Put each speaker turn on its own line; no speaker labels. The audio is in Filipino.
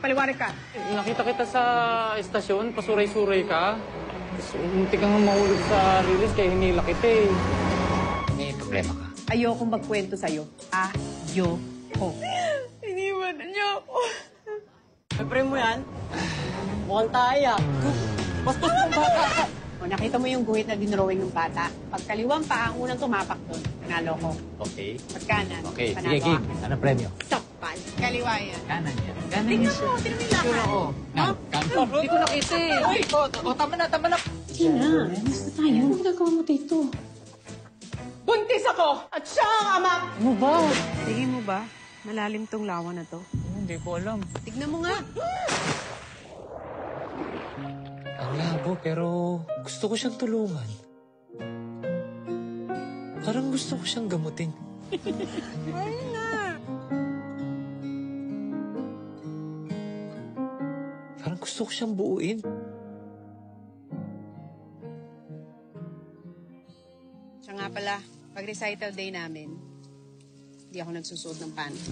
paliwanag ka.
Nakita kita sa estasyon, pasuray-suray ka. Munti kang mahulog sa release kaya hinila kita eh.
May problema ka?
Ayokong magkwento sa'yo. Ayoko.
Iniwanan niyo ako. Siyempre mo yan. Mukhang tayo. Bastos ng bata ka.
O, nakita mo yung guhit na dinrawing ng bata. Pagkaliwang pa, ang unang tumapak doon. Nanalo ko.
Okay.
Pagkanan.
Okay,
panalo
sige, game.
ako.
Anong premyo?
Sakpan. Kaliwa yan.
Kanan yan. Kanan
Tingnan
yan.
mo, tingnan mo yung lakas.
Kanan.
Hindi ko nakita eh.
Uy, tama na, tama na.
Sige na. Alis na tayo. Ano ginagawa mo dito? Buntis ako! At siya ang ama!
Ano ba?
Tingin mo ba? Malalim tong lawa na to.
Hindi ko alam.
Tignan mo nga.
Ang labo, pero gusto ko siyang tulungan. Parang gusto ko siyang gamutin. Parang gusto ko siyang buuin.
Siya nga pala, pag recital day namin, hindi ako nagsusuot ng pants.